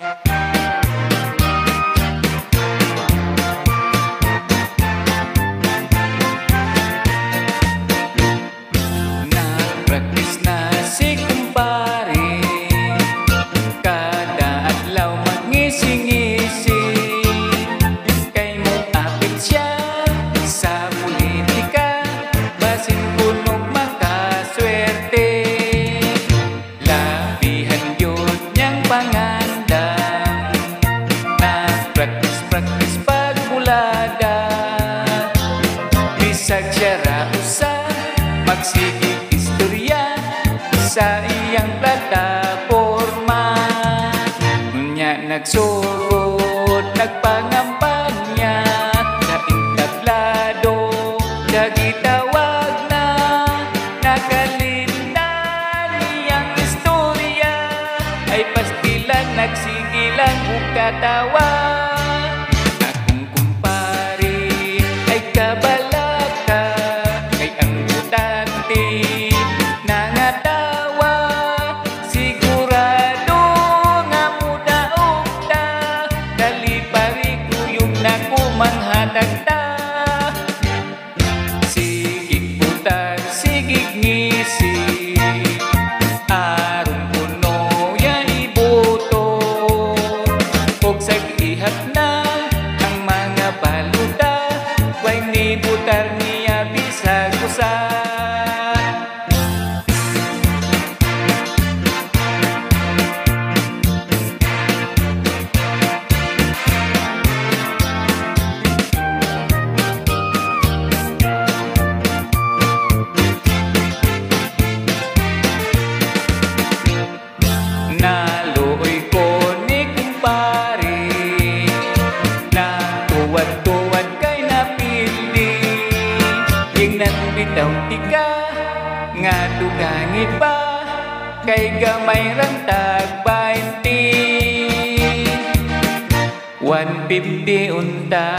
Nag-practice na si kumpare, kada adlaw magngisi-ngisi. Kay mo apit siya sa politika, basin punog makaswerte. Labihan yun niyang pangandam, nag-practice pagmulada. Bisag siya rausa magsigig istorya sa iyang plataporma. Nunya nagsurot, nagpangampanya sa entablado, gitawag na nakalindan iyang istorya. Ay pastilan, nagsigilan, bukatawa. Akong kumpare ay kabalaka, kay ang butante nangatawa. Sigurado nga mudaog ta, kalipari kuyog na kumanhatag ta. Sigig butag, sigig ngisi, aron puno ya iboto. Og sag-ihat na ang mga baluta, way ni butar niya bisag usa. Naluoy ko ni kumpare, natuwad-tuwad kay napili. Ingnan bitaw tika, nga dugangit pa, kay gamay rantag 20. 150 unta.